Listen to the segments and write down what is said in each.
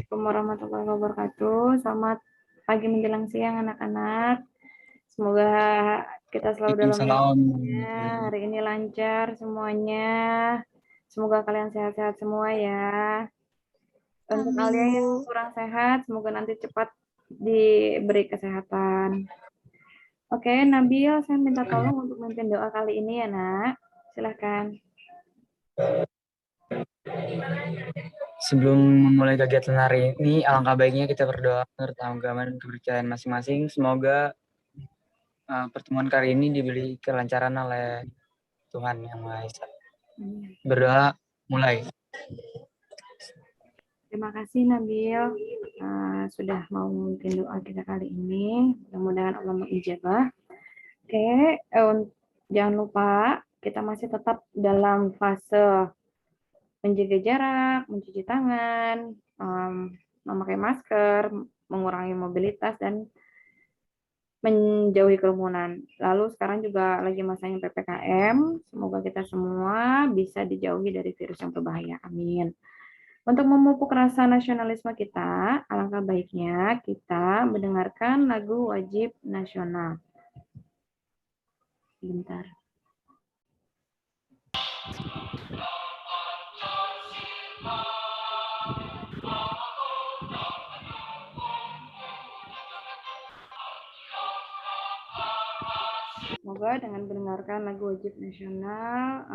Assalamualaikum warahmatullahi wabarakatuh. Selamat pagi menjelang siang anak-anak. Semoga kita selalu dalam Waalaikumsalam. lindungannya. Hari ini lancar semuanya. Semoga kalian sehat-sehat semua ya. Untuk Amin, kalian yang Bu. kurang sehat, semoga nanti cepat diberi kesehatan. Oke, Nabil, saya minta tolong untuk memimpin doa kali ini ya, Nak. Silahkan. Sebelum memulai kegiatan hari ini, alangkah baiknya kita berdoa menurut agama dan kepercayaan masing-masing. Semoga pertemuan kali ini diberi kelancaran oleh Tuhan Yang Maha Esa. Berdoa, mulai. Terima kasih Nabil sudah mau memimpin doa kita kali ini. Mudah-mudahan Allah mengijabah. Oke, jangan lupa kita masih tetap dalam fase menjaga jarak, mencuci tangan, memakai masker, mengurangi mobilitas dan menjauhi kerumunan. Lalu sekarang juga lagi masanya PPKM. Semoga kita semua bisa dijauhi dari virus yang berbahaya. Amin. Untuk memupuk rasa nasionalisme kita, alangkah baiknya kita mendengarkan lagu wajib nasional. Bentar. Semoga dengan mendengarkan lagu wajib nasional,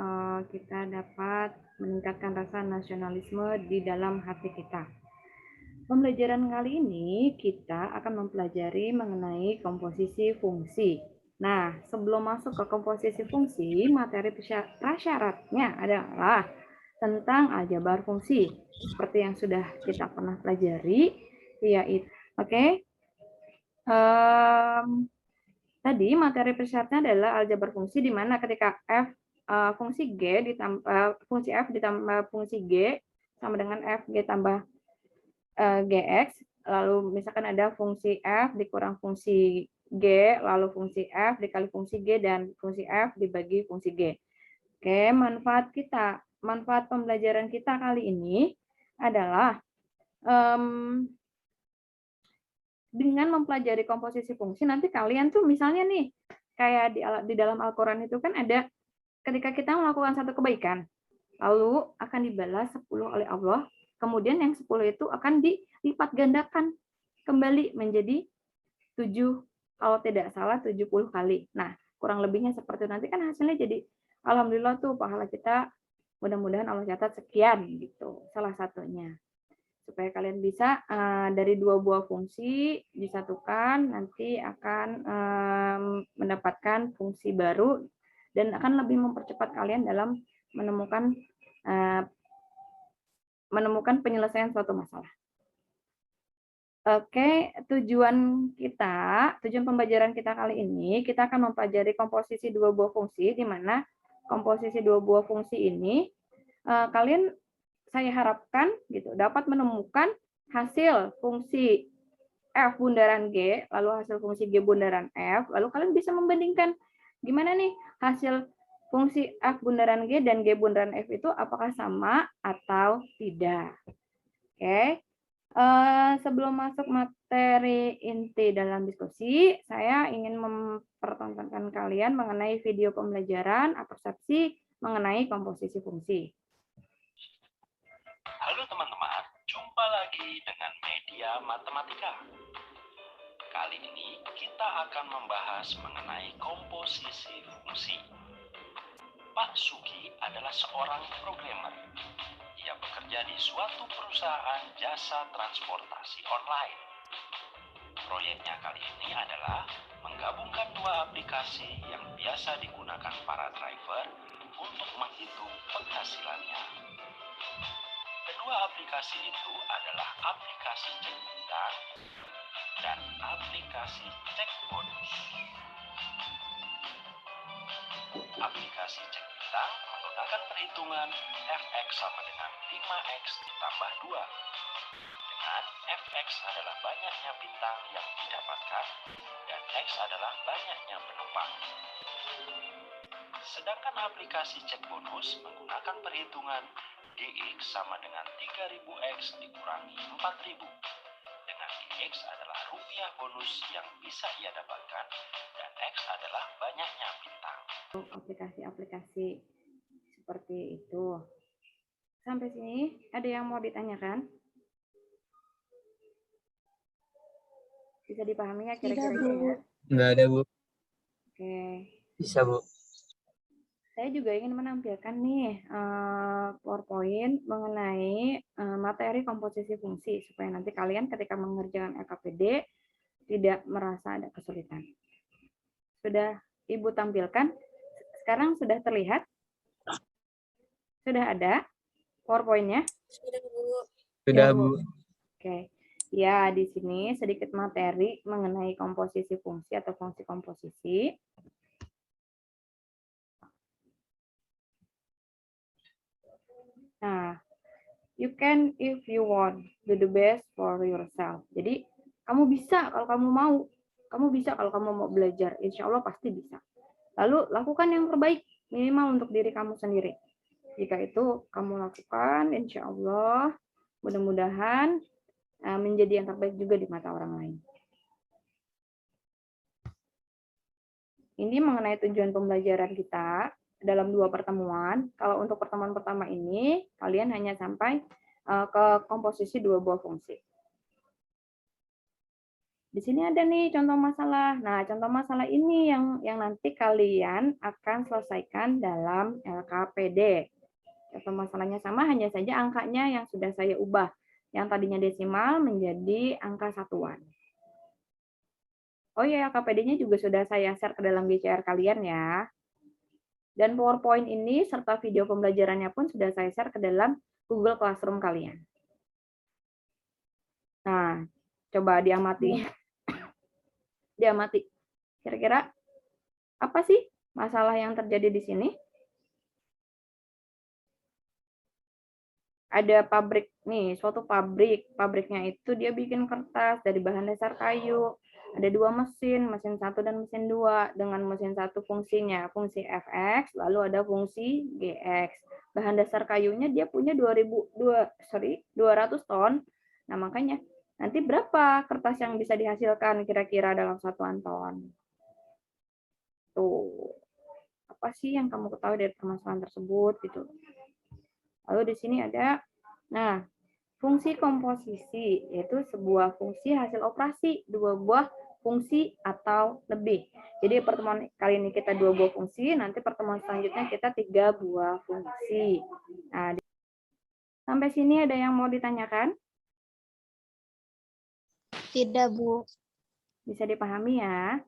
kita dapat meningkatkan rasa nasionalisme di dalam hati kita. Pembelajaran kali ini kita akan mempelajari mengenai komposisi fungsi. Nah, sebelum masuk ke komposisi fungsi, materi prasyaratnya adalah tentang aljabar fungsi. Seperti yang sudah kita pernah pelajari, yaitu, oke. Tadi materi persyaratnya adalah aljabar fungsi di mana ketika fungsi G ditambah fungsi F ditambah fungsi G sama dengan Fg tambah Gx, lalu misalkan ada fungsi F dikurang fungsi G, lalu fungsi F dikali fungsi G dan fungsi F dibagi fungsi G. Oke, manfaat pembelajaran kita kali ini adalah dengan mempelajari komposisi fungsi, nanti kalian tuh misalnya nih, kayak di dalam Al-Quran itu kan ada, ketika kita melakukan satu kebaikan, lalu akan dibalas 10 oleh Allah, kemudian yang 10 itu akan dilipat gandakan kembali menjadi 7, kalau tidak salah 70 kali. Nah, kurang lebihnya seperti itu. Nanti kan hasilnya jadi, alhamdulillah tuh pahala kita, mudah-mudahan Allah catat sekian gitu, salah satunya. Supaya kalian bisa dari dua buah fungsi disatukan, nanti akan mendapatkan fungsi baru dan akan lebih mempercepat kalian dalam menemukan penyelesaian suatu masalah. Oke, tujuan pembelajaran kita kali ini, kita akan mempelajari komposisi dua buah fungsi, di mana komposisi dua buah fungsi ini kalian, saya harapkan gitu dapat menemukan hasil fungsi F bundaran G, lalu hasil fungsi G bundaran F, lalu kalian bisa membandingkan gimana nih hasil fungsi F bundaran G dan G bundaran F itu apakah sama atau tidak. Oke. Sebelum masuk materi inti dalam diskusi, saya ingin mempertontonkan kalian mengenai video pembelajaran persepsi mengenai komposisi fungsi. Halo teman-teman, jumpa lagi dengan Media Matematika. Kali ini kita akan membahas mengenai komposisi fungsi. Pak Sugi adalah seorang programmer. Ia bekerja di suatu perusahaan jasa transportasi online. Proyeknya kali ini adalah menggabungkan dua aplikasi yang biasa digunakan para driver untuk menghitung penghasilannya. Kedua aplikasi itu adalah aplikasi cek bintang dan aplikasi cek bonus. Aplikasi cek bintang menggunakan perhitungan fx sama dengan 5x ditambah 2. Dengan fx adalah banyaknya bintang yang didapatkan dan x adalah banyaknya penumpang. Sedangkan aplikasi cek bonus menggunakan perhitungan dx sama dengan 3000x dikurangi 4000. Dengan dx adalah rupiah bonus yang bisa ia dapatkan dan x adalah banyaknya bintang. Aplikasi-aplikasi seperti itu. Sampai sini ada yang mau ditanyakan? Bisa dipahami ya kira-kira ya? Nggak ada, Bu. Oke. Bisa, Bu. Saya juga ingin menampilkan nih PowerPoint mengenai materi komposisi fungsi supaya nanti kalian ketika mengerjakan LKPD tidak merasa ada kesulitan. Sudah Ibu tampilkan? Sekarang sudah terlihat? Sudah ada PowerPoint-nya? Sudah, Bu. Sudah, Ya, Bu. Oke. Ya, di sini sedikit materi mengenai komposisi fungsi atau fungsi komposisi. Nah, you can if you want, do the best for yourself. Jadi, kamu bisa kalau kamu mau. Kamu bisa kalau kamu mau belajar. Insya Allah pasti bisa. Lalu, lakukan yang terbaik, minimal untuk diri kamu sendiri. Jika itu kamu lakukan, insya Allah, mudah-mudahan menjadi yang terbaik juga di mata orang lain. Ini mengenai tujuan pembelajaran kita dalam 2 pertemuan. Kalau untuk pertemuan pertama ini, kalian hanya sampai ke komposisi 2 buah fungsi. Di sini ada nih contoh masalah. Nah, contoh masalah ini yang nanti kalian akan selesaikan dalam LKPD. Contoh masalahnya sama, hanya saja angkanya yang sudah saya ubah. Yang tadinya desimal menjadi angka satuan. Oh ya, LKPD-nya juga sudah saya share ke dalam GCR kalian ya. Dan PowerPoint ini serta video pembelajarannya pun sudah saya share ke dalam Google Classroom kalian. Nah, coba diamati. Diamati. Kira-kira apa sih masalah yang terjadi di sini? Ada pabrik nih, suatu pabrik. Pabriknya itu dia bikin kertas dari bahan dasar kayu. Ada 2 mesin, mesin 1 dan mesin 2. Dengan mesin 1 fungsinya, fungsi Fx, lalu ada fungsi Gx. Bahan dasar kayunya dia punya 200 ton. Nah, makanya nanti berapa kertas yang bisa dihasilkan kira-kira dalam satuan ton? Tuh. Apa sih yang kamu ketahui dari permasalahan tersebut gitu. Lalu di sini ada, nah, fungsi komposisi, yaitu sebuah fungsi hasil operasi, 2 buah fungsi atau lebih. Jadi pertemuan kali ini kita 2 buah fungsi, nanti pertemuan selanjutnya kita 3 buah fungsi. Nah, sampai sini ada yang mau ditanyakan? Tidak, Bu. Bisa dipahami ya?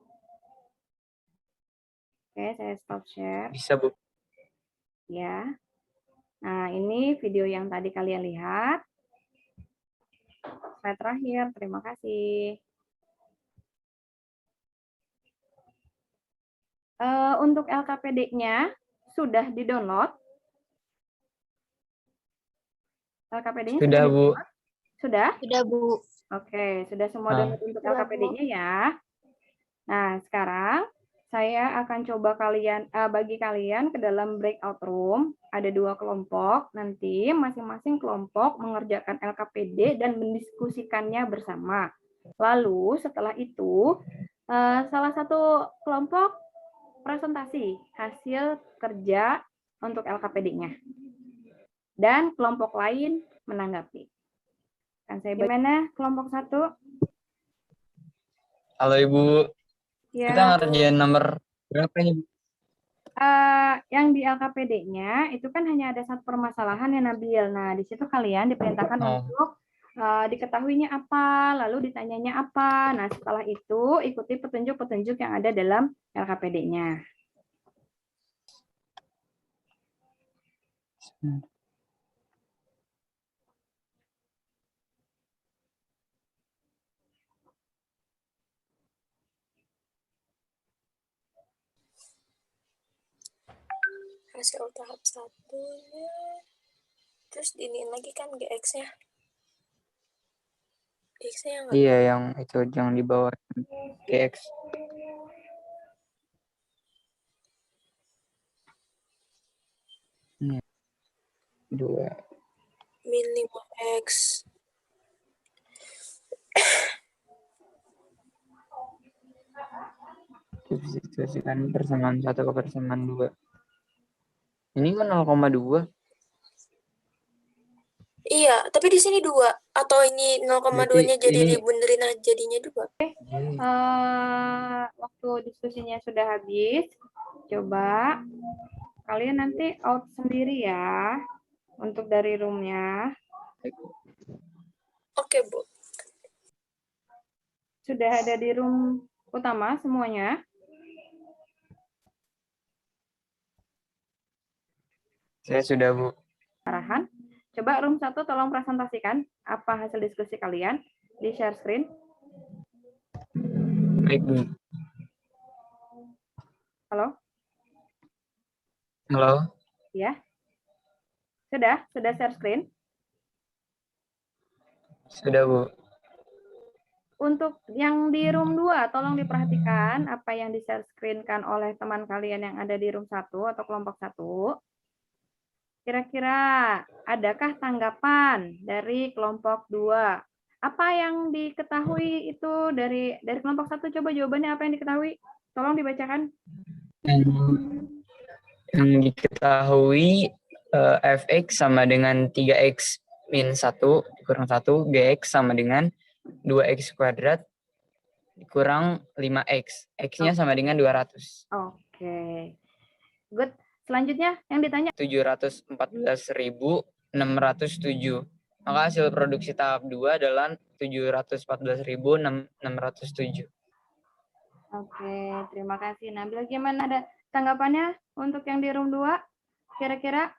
Oke, saya stop share. Bisa, Bu. Ya. Nah, ini video yang tadi kalian lihat. Slide terakhir, terima kasih. Untuk LKPD-nya sudah di-download? LKPD-nya Sudah, Bu. Sudah? Sudah, Bu. Oke, sudah semua download untuk Sudah, LKPD-nya ya. Nah, sekarang saya akan coba bagi kalian ke dalam breakout room. Ada 2 kelompok. Nanti masing-masing kelompok mengerjakan LKPD dan mendiskusikannya bersama. Lalu setelah itu, salah satu kelompok presentasi hasil kerja untuk LKPD-nya. Dan kelompok lain menanggapi. Kan saya gimana kelompok 1? Halo, Ibu. Ya. Kita ngerjain nomor berapa ini, Bu? Yang di LKPD-nya itu kan hanya ada 1 permasalahan ya, Nabil. Nah, di situ kalian diperintahkan untuk diketahuinya apa, lalu ditanyanya apa. Nah, setelah itu ikuti petunjuk-petunjuk yang ada dalam LKPD-nya. Hasil tahap 1-nya. Terus diiniin lagi kan GX-nya. GX-nya yang Iya, yang itu yang di bawah GX. Ini 2. min 5x. Substitusikan persamaan 1 ke persamaan 2. Ini kan 0,2. Iya, tapi di sini 2. Atau ini 0,2-nya jadi ini dibunderin aja jadinya 2. Waktu diskusinya sudah habis, coba kalian nanti out sendiri ya untuk dari roomnya. Oke, Bu. Sudah ada di room utama semuanya? Saya sudah, Bu. Arahan. Coba room 1 tolong presentasikan apa hasil diskusi kalian di share screen. Baik, Bu. Halo? Halo? Ya. Sudah share screen? Sudah, Bu. Untuk yang di room 2, tolong diperhatikan apa yang di-share screen-kan oleh teman kalian yang ada di room 1 atau kelompok 1. Kira-kira adakah tanggapan dari kelompok 2? Apa yang diketahui itu dari kelompok 1? Coba jawabannya apa yang diketahui? Tolong dibacakan. Yang diketahui fx sama dengan 3x min 1 dikurang 1, gx sama dengan 2x kuadrat dikurang 5x. X-nya sama dengan 200. Oke. Good. Selanjutnya yang ditanya 714.607. Maka hasil produksi tahap 2 adalah 714.607. Oke, terima kasih. Nah, bagaimana ada tanggapannya untuk yang di room 2? Kira-kira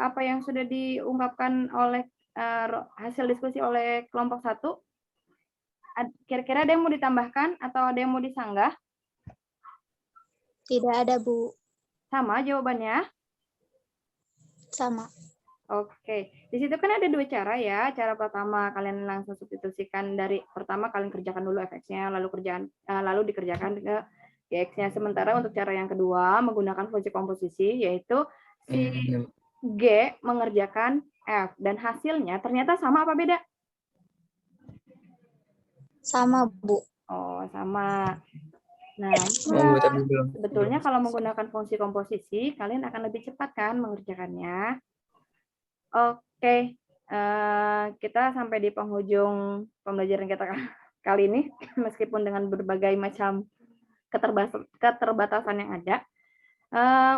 apa yang sudah diungkapkan oleh hasil diskusi oleh kelompok 1? Kira-kira ada yang mau ditambahkan atau ada yang mau disanggah? Tidak ada, Bu. Sama jawabannya? Sama. Oke, di situ kan ada 2 cara ya. Cara pertama kalian langsung substitusikan dari pertama kalian kerjakan dulu fx-nya, lalu dikerjakan ke gx-nya. Sementara untuk cara yang kedua menggunakan fungsi komposisi, yaitu si G mengerjakan F dan hasilnya ternyata sama apa beda? Sama, Bu. Oh, sama. Nah, sebetulnya kalau menggunakan fungsi komposisi, kalian akan lebih cepat kan mengerjakannya. Oke, kita sampai di penghujung pembelajaran kita kali ini, meskipun dengan berbagai macam keterbatasan yang ada.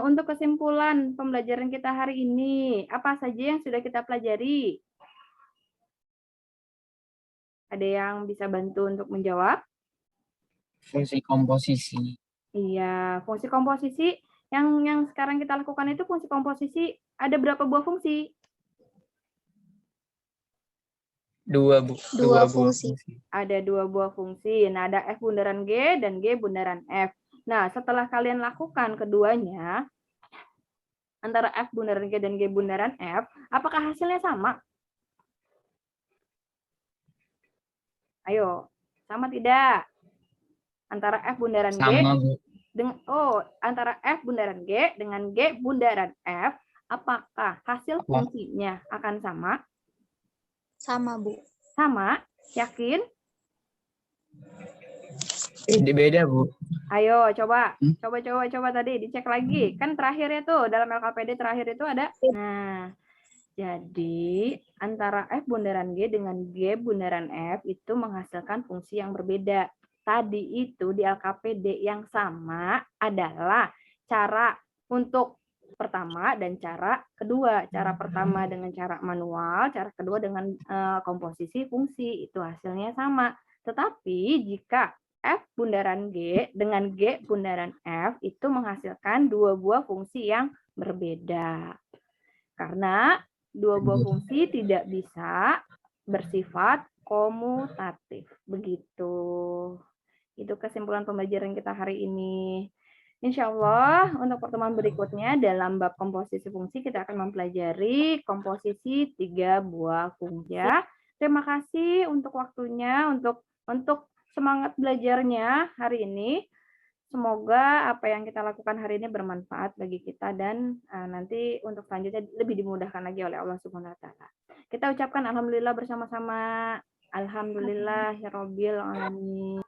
Untuk kesimpulan pembelajaran kita hari ini, apa saja yang sudah kita pelajari? Ada yang bisa bantu untuk menjawab? Fungsi komposisi. Iya, fungsi komposisi yang sekarang kita lakukan itu fungsi komposisi ada berapa buah fungsi? 2, Bu. 2 fungsi. Ada 2 buah fungsi. Nah, ada F bundaran G dan G bundaran F. Nah, setelah kalian lakukan keduanya, antara F bundaran G dan G bundaran F, apakah hasilnya sama? Ayo, sama tidak? Antara F bundaran G dengan antara F bundaran G dengan G bundaran F, apakah hasil fungsinya akan sama? Sama, Bu. Sama? Yakin? Beda, Bu. Ayo, coba tadi dicek lagi. Kan terakhirnya tuh dalam LKPD terakhir itu ada. Nah, jadi antara F bundaran G dengan G bundaran F itu menghasilkan fungsi yang berbeda. Tadi itu di LKPD yang sama adalah cara untuk pertama dan cara kedua. Cara pertama dengan cara manual, cara kedua dengan komposisi fungsi. Itu hasilnya sama. Tetapi jika F bundaran G dengan G bundaran F itu menghasilkan 2 buah fungsi yang berbeda. Karena 2 buah fungsi tidak bisa bersifat komutatif. Begitu. Itu kesimpulan pembelajaran kita hari ini. Insya Allah untuk pertemuan berikutnya dalam bab komposisi fungsi kita akan mempelajari komposisi 3 buah fungsi. Terima kasih untuk waktunya, untuk semangat belajarnya hari ini. Semoga apa yang kita lakukan hari ini bermanfaat bagi kita dan nanti untuk selanjutnya lebih dimudahkan lagi oleh Allah Subhanahu wa taala. Kita ucapkan alhamdulillah bersama-sama. Alhamdulillahirabbil alamin.